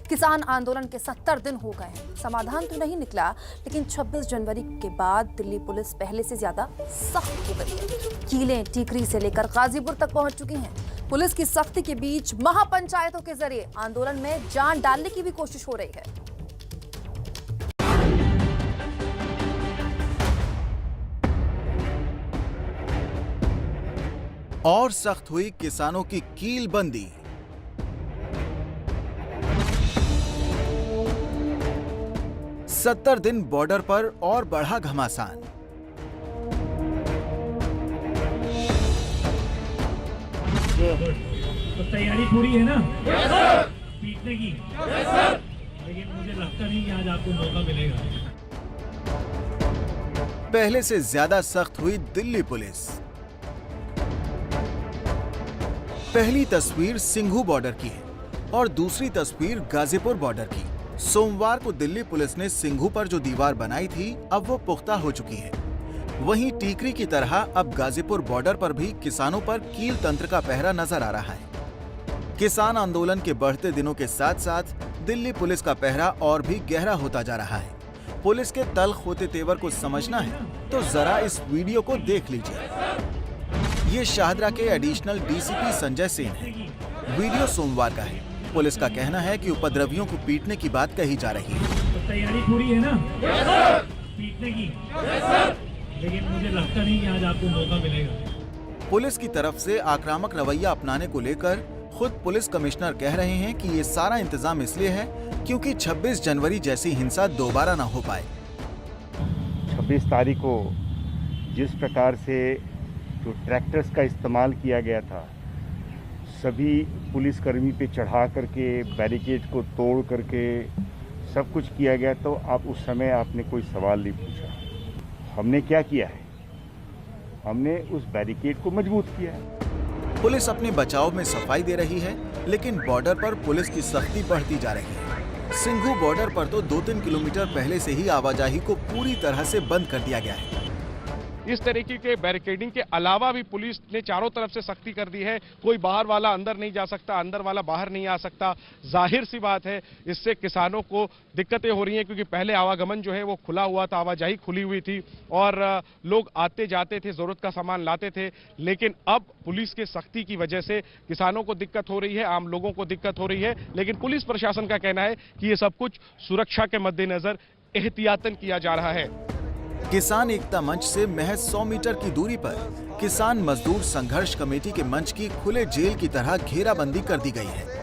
किसान आंदोलन के 70 दिन हो गए हैं। समाधान तो नहीं निकला, लेकिन 26 जनवरी के बाद दिल्ली पुलिस पहले से ज्यादा सख्त हो गई है। कीलें टीकरी से लेकर गाजीपुर तक पहुंच चुकी हैं। पुलिस की सख्ती के बीच महापंचायतों के जरिए आंदोलन में जान डालने की भी कोशिश हो रही है। और सख्त हुई किसानों की कीलबंदी। सत्तर दिन बॉर्डर पर और बढ़ा घमासान। तो तैयारी पूरी है ना पीटने की? लेकिन मुझे लगता नहीं कि आज आपको मौका मिलेगा। पहले से ज्यादा सख्त हुई दिल्ली पुलिस। पहली तस्वीर सिंघू बॉर्डर की है और दूसरी तस्वीर गाजीपुर बॉर्डर की। सोमवार को दिल्ली पुलिस ने सिंघू पर जो दीवार बनाई थी, अब वो पुख्ता हो चुकी है। वहीं टीकरी की तरह अब गाजीपुर बॉर्डर पर भी किसानों पर कील तंत्र का पहरा नजर आ रहा है। किसान आंदोलन के बढ़ते दिनों के साथ साथ दिल्ली पुलिस का पहरा और भी गहरा होता जा रहा है। पुलिस के तल्ख होते तेवर को समझना है तो जरा इस वीडियो को देख लीजिए। ये शाहदरा के एडिशनल डीसीपी संजय सेन है। वीडियो सोमवार का है। पुलिस का कहना है कि उपद्रवियों को पीटने की बात कही जा रही है। तो तैयारी पूरी है ना पीटने की? लेकिन मुझे लगता नहीं कि आज आपको मौका मिलेगा। पुलिस की तरफ से आक्रामक रवैया अपनाने को लेकर खुद पुलिस कमिश्नर कह रहे हैं कि ये सारा इंतजाम इसलिए है क्योंकि 26 जनवरी जैसी हिंसा दोबारा न हो पाए। 26 तारीख को जिस प्रकार से जो ट्रैक्टर्स का इस्तेमाल किया गया था, सभी पुलिसकर्मी पे चढ़ा करके बैरिकेड को तोड़ करके सब कुछ किया गया, तो आप उस समय आपने कोई सवाल नहीं पूछा। हमने क्या किया है? हमने उस बैरिकेड को मजबूत किया है। पुलिस अपने बचाव में सफाई दे रही है, लेकिन बॉर्डर पर पुलिस की सख्ती बढ़ती जा रही है। सिंघू बॉर्डर पर तो 2-3 किलोमीटर पहले से ही आवाजाही को पूरी तरह से बंद कर दिया गया है। इस तरीके के बैरिकेडिंग के अलावा भी पुलिस ने चारों तरफ से सख्ती कर दी है। कोई बाहर वाला अंदर नहीं जा सकता, अंदर वाला बाहर नहीं आ सकता। जाहिर सी बात है, इससे किसानों को दिक्कतें हो रही हैं, क्योंकि पहले आवागमन जो है वो खुला हुआ था, आवाजाही खुली हुई थी और लोग आते जाते थे, जरूरत का सामान लाते थे। लेकिन अब पुलिस के सख्ती की वजह से किसानों को दिक्कत हो रही है, आम लोगों को दिक्कत हो रही है। लेकिन पुलिस प्रशासन का कहना है कि ये सब कुछ सुरक्षा के मद्देनजर एहतियातन किया जा रहा है। किसान एकता मंच से महज 100 मीटर की दूरी पर किसान मजदूर संघर्ष कमेटी के मंच की खुले जेल की तरह घेराबंदी कर दी गई है।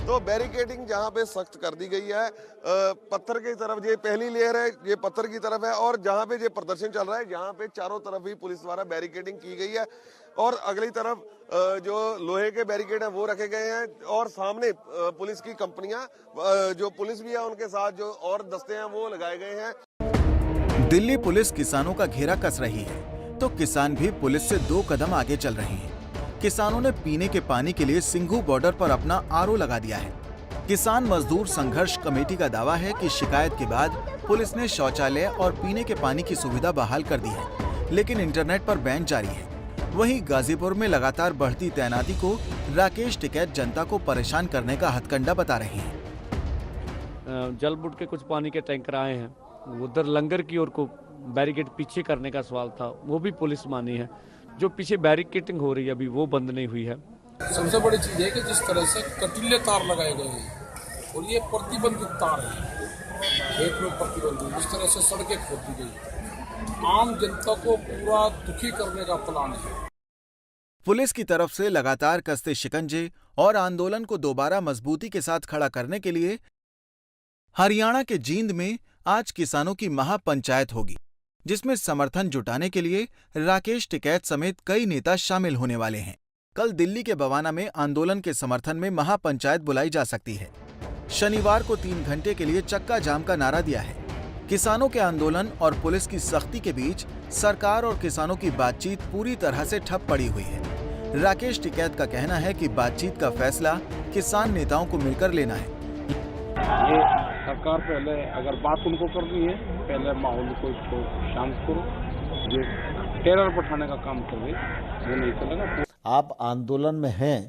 तो बैरिकेडिंग जहां पे सख्त कर दी गई है, पत्थर की तरफ ये पहली लेयर है, ये पत्थर की तरफ है, और जहां पे ये प्रदर्शन चल रहा है, जहां पे चारों तरफ ही पुलिस द्वारा बैरिकेडिंग की गई है और अगली तरफ जो लोहे के बैरिकेड है वो रखे गए हैं और सामने पुलिस की कंपनियां, जो पुलिस भी है उनके साथ जो और दस्ते हैं वो लगाए गए हैं। दिल्ली पुलिस किसानों का घेरा कस रही है तो किसान भी पुलिस से 2 कदम आगे चल रहे हैं। किसानों ने पीने के पानी के लिए सिंघू बॉर्डर पर अपना आरओ लगा दिया है। किसान मजदूर संघर्ष कमेटी का दावा है कि शिकायत के बाद पुलिस ने शौचालय और पीने के पानी की सुविधा बहाल कर दी है, लेकिन इंटरनेट पर बैन जारी है। वहीं गाजीपुर में लगातार बढ़ती तैनाती को राकेश टिकैत जनता को परेशान करने का हथकंडा बता रहे हैं। जल बुट के कुछ पानी के टैंकर आए हैं, उधर लंगर की ओर को बैरिकेड पीछे करने का सवाल था, वो भी पुलिस मानी है। जो पीछे बैरिकेडिंग हो रही है अभी वो बंद नहीं हुई है। सबसे बड़ी चीज है कि जिस तरह से कटीले तार लगाए गए हैं और ये प्रतिबंधित तार है, खेत में प्रतिबंधित, जिस तरह से सड़कें खोदी गई, आम जनता को पूरा दुखी करने का प्लान है। पुलिस की तरफ से लगातार कसते शिकंजे और आंदोलन को दोबारा मजबूती के साथ खड़ा करने के लिए हरियाणा के जींद में आज किसानों की महापंचायत होगी, जिसमें समर्थन जुटाने के लिए राकेश टिकैत समेत कई नेता शामिल होने वाले हैं। कल दिल्ली के बवाना में आंदोलन के समर्थन में महापंचायत बुलाई जा सकती है। शनिवार को 3 घंटे के लिए चक्का जाम का नारा दिया है। किसानों के आंदोलन और पुलिस की सख्ती के बीच सरकार और किसानों की बातचीत पूरी तरह से ठप पड़ी हुई है। राकेश टिकैत का कहना है कि बातचीत का फैसला किसान नेताओं को मिलकर लेना है। ये सरकार पहले अगर बात उनको करनी है, पहले माहौल को इसको शांत करो, ये टेरर बैठाने का काम कर रही वो नहीं चलेगा। आप आंदोलन में हैं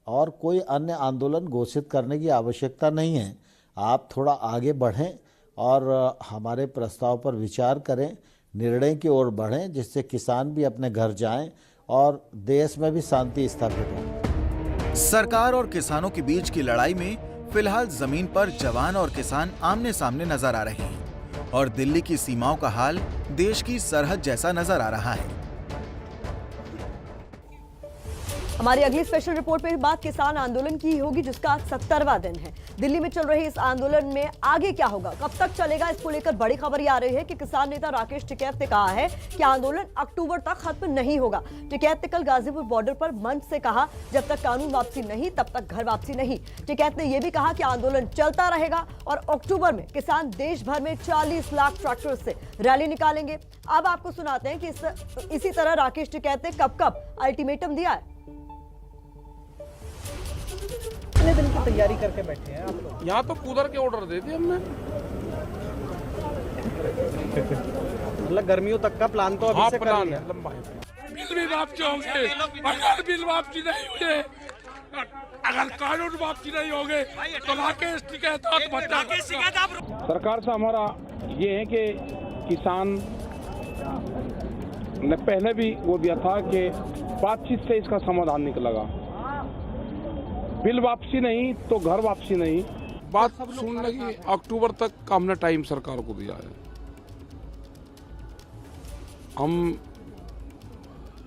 और कोई अन्य आंदोलन घोषित करने की आवश्यकता नहीं है। आप थोड़ा आगे बढ़ें और हमारे प्रस्ताव पर विचार करें, निर्णय की ओर बढ़ें, जिससे किसान भी अपने घर जाएं और देश में भी शांति स्थापित हो। सरकार और किसानों के बीच की लड़ाई में फिलहाल जमीन पर जवान और किसान आमने सामने नजर आ रहे हैं और दिल्ली की सीमाओं का हाल देश की सरहद जैसा नजर आ रहा है। हमारी अगली स्पेशल रिपोर्ट में बात किसान आंदोलन की होगी, जिसका आज 70वां दिन है। दिल्ली में चल रहे इस आंदोलन में आगे क्या होगा, कब तक चलेगा, इसको लेकर बड़ी खबर ये आ रही है कि किसान नेता राकेश टिकैत ने कहा है कि आंदोलन अक्टूबर तक खत्म नहीं होगा। टिकैत ने कल गाजीपुर बॉर्डर पर मंच से कहा, जब तक कानून वापसी नहीं तब तक घर वापसी नहीं। टिकैत ने यह भी कहा कि आंदोलन चलता रहेगा और अक्टूबर में किसान देश भर में 40 लाख ट्रैक्टर से रैली निकालेंगे। अब आपको सुनाते हैं कि इसी तरह राकेश टिकैत ने कब कब अल्टीमेटम दिया है। कितने दिन की तैयारी करके बैठे हैं आप लोग? यहाँ तो कूलर के ऑर्डर दे दिए हमने। मतलब गर्मियों तक का प्लान तो अभी से कर लिया है। लंबा बिल भी वापसी होंगे, अगर बिल वापसी नहीं हुए, अगर कानून वापसी नहीं होंगे तो राकेश टिकैत सरकार से हमारा ये है कि किसान ने पहले भी वो दिया था कि बातचीत से इसका समाधान निकलेगा। बिल वापसी नहीं तो घर वापसी नहीं। बात सुनने की अक्टूबर तक का हमने टाइम सरकार को दिया है। हम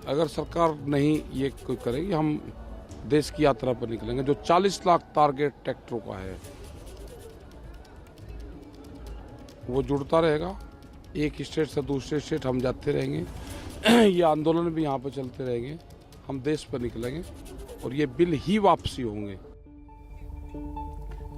अगर सरकार नहीं ये कोई करेगी, हम देश की यात्रा पर निकलेंगे। जो 40 लाख टारगेट ट्रैक्टरों का है वो जुड़ता रहेगा। एक स्टेट से दूसरे स्टेट हम जाते रहेंगे। ये आंदोलन भी यहाँ पर चलते रहेंगे। हम देश पर निकलेंगे और ये बिल ही वापसी होंगे।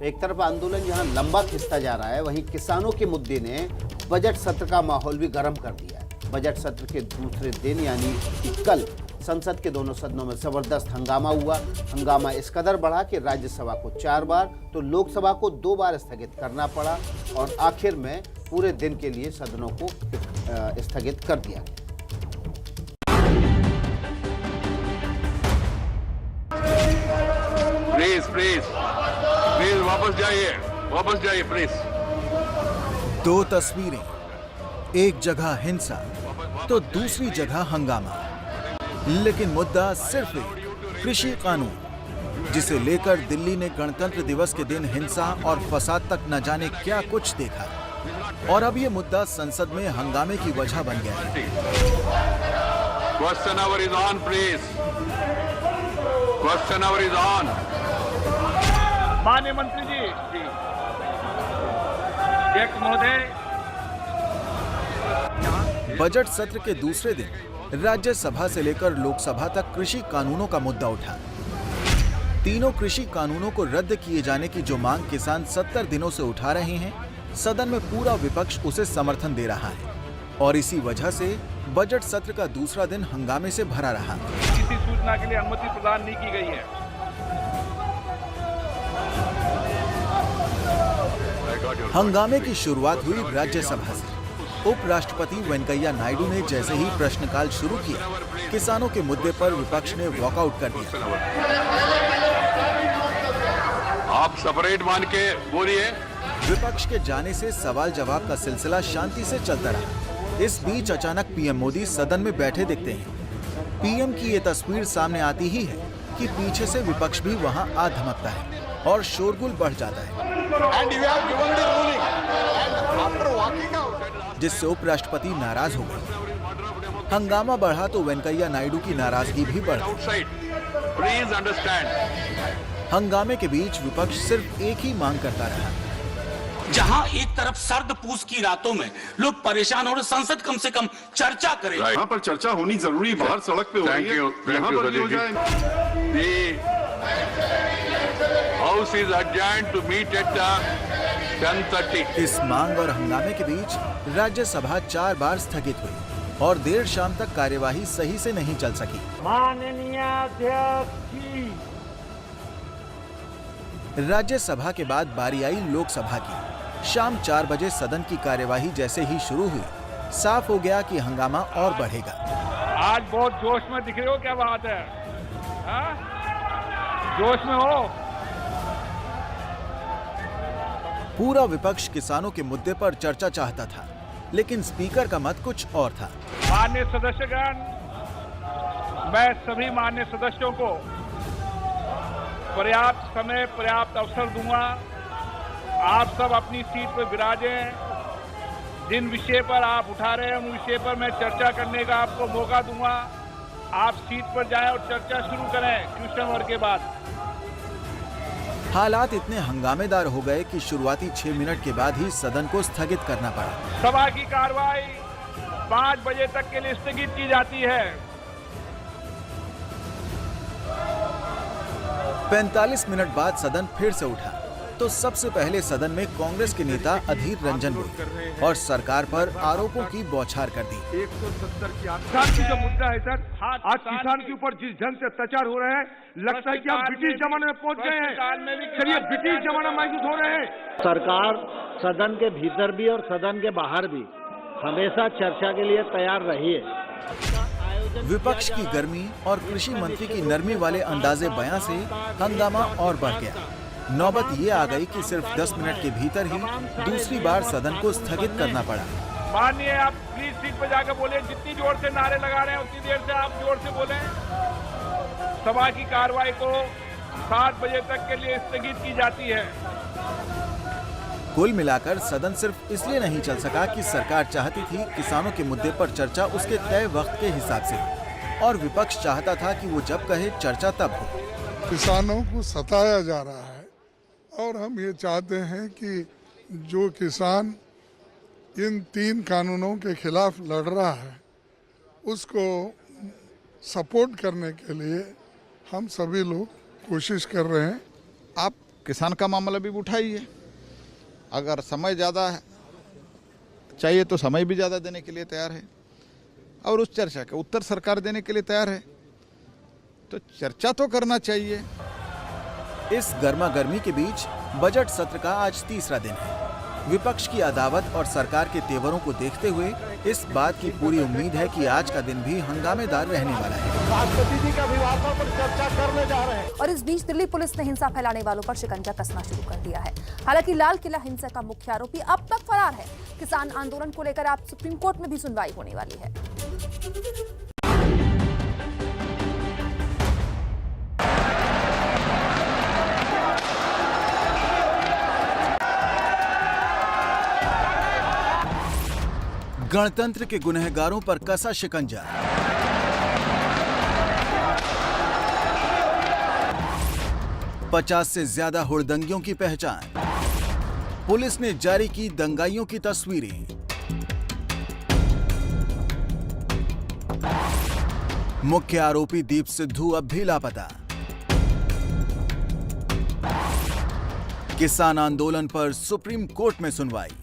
एक तरफ आंदोलन जहां लंबा खिंचता जा रहा है, वहीं किसानों के मुद्दे ने बजट सत्र का माहौल भी गर्म कर दिया है। बजट सत्र के दूसरे दिन यानी कि कल संसद के दोनों सदनों में जबरदस्त हंगामा हुआ। हंगामा इस कदर बढ़ा कि राज्यसभा को 4 बार तो लोकसभा को 2 बार स्थगित करना पड़ा और आखिर में पूरे दिन के लिए सदनों को स्थगित कर दिया गया। प्लीज वापस जाइए प्लीज। 2 तस्वीरें, एक जगह हिंसा तो दूसरी जगह हंगामा, लेकिन मुद्दा सिर्फ एक, कृषि कानून, जिसे लेकर दिल्ली ने गणतंत्र दिवस के दिन हिंसा और फसाद तक न जाने क्या कुछ देखा और अब ये मुद्दा संसद में हंगामे की वजह बन गया है। Question our is on please. Question our is on. माननीय मंत्री जी, एक महोदय। बजट सत्र के दूसरे दिन राज्यसभा से लेकर लोकसभा तक कृषि कानूनों का मुद्दा उठा। तीनों कृषि कानूनों को रद्द किए जाने की जो मांग किसान 70 दिनों से उठा रहे हैं, सदन में पूरा विपक्ष उसे समर्थन दे रहा है और इसी वजह से बजट सत्र का दूसरा दिन हंगामे से भरा रहा। किसी सूचना के लिए अनुमति प्रदान नहीं की गई है। हंगामे की शुरुआत हुई राज्यसभा से। उपराष्ट्रपति वेंकैया नायडू ने जैसे ही प्रश्नकाल शुरू किया, किसानों के मुद्दे पर विपक्ष ने वॉकआउट कर दिया। आप सेपरेट मान के बोलिए। विपक्ष के जाने से सवाल जवाब का सिलसिला शांति से चलता रहा। इस बीच अचानक पीएम मोदी सदन में बैठे दिखते हैं। पीएम की ये तस्वीर सामने आती ही है कि पीछे से विपक्ष भी वहां आ धमकता है और शोरगुल बढ़ जाता है, जिससे उपराष्ट्रपति नाराज हो गए। हंगामा बढ़ा तो वेंकैया नायडू की नाराजगी भी बढ़ गई। हंगामे के बीच विपक्ष सिर्फ एक ही मांग करता रहा। जहां एक तरफ सर्द पूस की रातों में लोग परेशान हो रहे, संसद कम से कम चर्चा करे। यहाँ पर चर्चा होनी जरूरी, बाहर सड़क पे हो रही है, यहाँ पर भी हो जाए। House is adjourned to meet at 10:30। इस मांग और हंगामे के बीच राज्यसभा 4 बार स्थगित हुई और देर शाम तक कार्यवाही सही से नहीं चल सकी। माननीय अध्यक्ष जी। राज्यसभा के बाद बारी आई लोकसभा की। शाम 4 बजे सदन की कार्यवाही जैसे ही शुरू हुई, साफ हो गया कि हंगामा और बढ़ेगा। आज बहुत जोश में दिख रहे हो, क्या बात है? जोश में हो? पूरा विपक्ष किसानों के मुद्दे पर चर्चा चाहता था, लेकिन स्पीकर का मत कुछ और था। माननीय सदस्यगण, मैं सभी माननीय सदस्यों को पर्याप्त समय, पर्याप्त अवसर दूंगा। आप सब अपनी सीट पर विराजें। जिन विषय पर आप उठा रहे हैं उन विषय पर मैं चर्चा करने का आपको मौका दूंगा। आप सीट पर जाएं और चर्चा शुरू करें क्वेश्चन आवर के बाद। हालात इतने हंगामेदार हो गए कि शुरुआती 6 मिनट के बाद ही सदन को स्थगित करना पड़ा। सभा की कार्रवाई 5 बजे तक के लिए स्थगित की जाती है। 45 मिनट बाद सदन फिर से उठा तो सबसे पहले सदन में कांग्रेस के नेता अधीर रंजन बोले और सरकार पर आरोपों की बौछार कर दी। 170 किसान की जो मुद्दा है सर, आज किसान के ऊपर जिस ढंग से अत्याचार हो रहे हैं, लगता है कि हम ब्रिटिश जमाने में पहुंच गए हैं। चलिए ब्रिटिश जमाना महसूस हो रहे हैं। सरकार सदन के भीतर भी और सदन के बाहर भी हमेशा चर्चा के लिए तैयार रही है। विपक्ष की गर्मी और कृषि मंत्री की नरमी वाले अंदाजे बयां से हंगामा और बढ़ गया। नौबत ये आ गई कि सिर्फ 10 मिनट के भीतर ही दूसरी बार सदन को स्थगित करना पड़ा। माननीय आप प्लीज सीट पर जाकर बोले। जितनी जोर से नारे लगा रहे हैं उतनी देर से आप जोर से बोलें। सभा की कार्रवाई को 7 बजे तक के लिए स्थगित की जाती है। कुल मिलाकर सदन सिर्फ इसलिए नहीं चल सका कि सरकार चाहती थी किसानों के मुद्दे पर चर्चा उसके तय वक्त के हिसाब से, और विपक्ष चाहता था कि वो जब कहे चर्चा तब हो। किसानों को सताया जा रहा है और हम ये चाहते हैं कि जो किसान इन 3 कानूनों के खिलाफ लड़ रहा है उसको सपोर्ट करने के लिए हम सभी लोग कोशिश कर रहे हैं। आप किसान का मामला भी उठाइए। अगर समय ज़्यादा चाहिए तो समय भी ज़्यादा देने के लिए तैयार है और उस चर्चा का उत्तर सरकार देने के लिए तैयार है। तो चर्चा तो करना चाहिए। इस गर्मा गर्मी के बीच बजट सत्र का आज तीसरा दिन है। विपक्ष की अदावत और सरकार के तेवरों को देखते हुए इस बात की पूरी उम्मीद है कि आज का दिन भी हंगामेदार रहने वाला है। राष्ट्रपति जी के अभिभाषण पर चर्चा करने जा रहे हैं। और इस बीच दिल्ली पुलिस ने हिंसा फैलाने वालों पर शिकंजा कसना शुरू कर दिया है। हालांकि लाल किला हिंसा का मुख्य आरोपी अब तक फरार है। किसान आंदोलन को लेकर आज सुप्रीम कोर्ट में भी सुनवाई होने वाली है। गणतंत्र के गुनहगारों पर कसा शिकंजा। पचास से ज्यादा हुड़दंगियों की पहचान। पुलिस ने जारी की दंगाइयों की तस्वीरें। मुख्य आरोपी दीप सिद्धू अब भी लापता। किसान आंदोलन पर सुप्रीम कोर्ट में सुनवाई।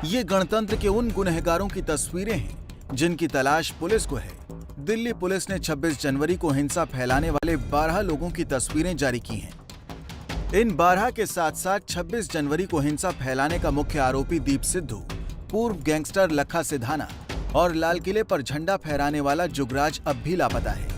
ये गणतंत्र के उन गुनहगारों की तस्वीरें हैं जिनकी तलाश पुलिस को है। दिल्ली पुलिस ने 26 जनवरी को हिंसा फैलाने वाले 12 लोगों की तस्वीरें जारी की हैं। इन 12 के साथ साथ 26 जनवरी को हिंसा फैलाने का मुख्य आरोपी दीप सिद्धू, पूर्व गैंगस्टर लखा सिधाना और लाल किले पर झंडा फहराने वाला जुगराज अब भी लापता है,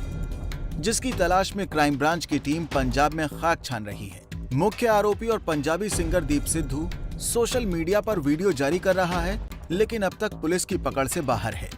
जिसकी तलाश में क्राइम ब्रांच की टीम पंजाब में खाक छान रही है। मुख्य आरोपी और Punjabi singer Deep Sidhu social media पर वीडियो जारी कर रहा है, लेकिन अब तक पुलिस की पकड़ से बाहर है।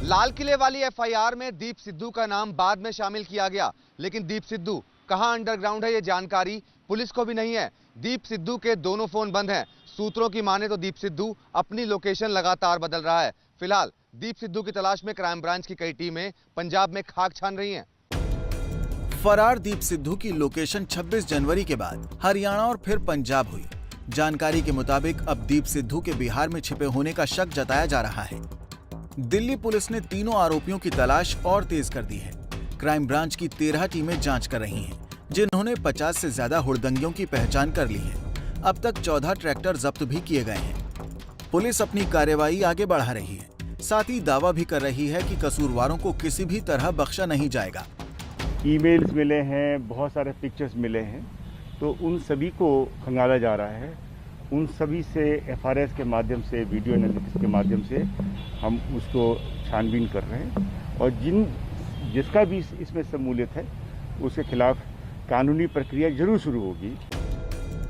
लाल किले वाली एफआईआर में दीप सिद्धू का नाम बाद में शामिल किया गया, लेकिन दीप सिद्धू कहां अंडरग्राउंड है ये जानकारी पुलिस को भी नहीं है। दीप सिद्धू के दोनों फोन बंद हैं। सूत्रों की माने तो दीप सिद्धू अपनी लोकेशन लगातार बदल रहा है। फिलहाल दीप सिद्धू की तलाश में क्राइम ब्रांच की कई टीमें पंजाब में खाक छान रही हैं। फरार दीप सिद्धू की लोकेशन 26 जनवरी के बाद हरियाणा और फिर पंजाब हुई। जानकारी के मुताबिक अब दीप सिद्धू के बिहार में छिपे होने का शक जताया जा रहा है। दिल्ली पुलिस ने तीनों आरोपियों की तलाश और तेज कर दी है। क्राइम ब्रांच की 13 टीमें जांच कर रही हैं, जिन्होंने 50 से ज्यादा हुड़दंगियों की पहचान कर ली है। अब तक 14 ट्रैक्टर जब्त भी किए गए हैं। पुलिस अपनी कार्रवाई आगे बढ़ा रही है, साथ ही दावा भी कर रही है कि कसूरवारों को किसी भी तरह बख्शा नहीं जाएगा। ईमेल्स मिले हैं, बहुत सारे पिक्चर्स मिले हैं, तो उन सभी को खंगाला जा रहा है उन सभी से FRS के माध्यम से, वीडियो एनालिसिस के माध्यम से हम उसको छानबीन कर रहे हैं और जिसका भी इसमें शमूलियत है उसके खिलाफ कानूनी प्रक्रिया जरूर शुरू होगी।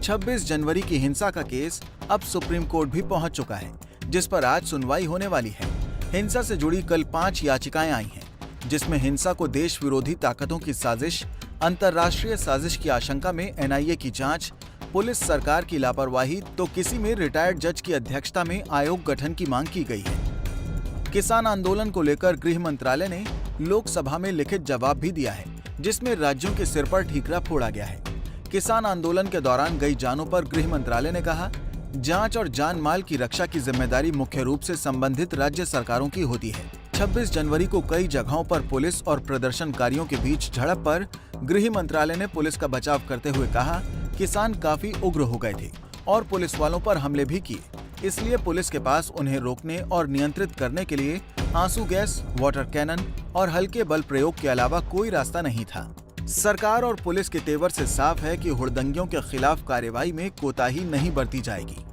26 जनवरी की हिंसा का केस अब सुप्रीम कोर्ट भी पहुंच चुका है, जिस पर आज सुनवाई होने वाली है। हिंसा से जुड़ी कल 5 याचिकाएं आई हैं, जिसमें हिंसा को देश विरोधी ताकतों की साजिश, अंतर्राष्ट्रीय साजिश की आशंका में NIA की जांच, पुलिस सरकार की लापरवाही तो किसी में रिटायर्ड जज की अध्यक्षता में आयोग गठन की मांग की गई है। किसान आंदोलन को लेकर गृह मंत्रालय ने लोकसभा में लिखित जवाब भी दिया है, जिसमें राज्यों के सिर पर ठीकरा फोड़ा गया है। किसान आंदोलन के दौरान गई जानों पर गृह मंत्रालय ने कहा, जांच और जान माल की रक्षा की जिम्मेदारी मुख्य रूप से संबंधित राज्य सरकारों की होती है। 26 जनवरी को कई जगहों पर पुलिस और प्रदर्शनकारियों के बीच झड़प पर गृह मंत्रालय ने पुलिस का बचाव करते हुए कहा, किसान काफी उग्र हो गए थे और पुलिस वालों पर हमले भी किए, इसलिए पुलिस के पास उन्हें रोकने और नियंत्रित करने के लिए आंसू गैस, वाटर कैनन और हल्के बल प्रयोग के अलावा कोई रास्ता नहीं था। सरकार और पुलिस के तेवर से साफ है कि हुड़दंगियों के खिलाफ कार्रवाई में कोताही नहीं बरती जाएगी।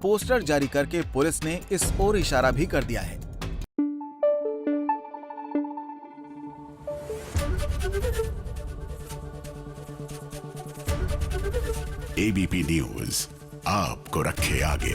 पोस्टर जारी करके पुलिस ने इस ओर इशारा भी कर दिया है। ABP न्यूज आपको रखे आगे।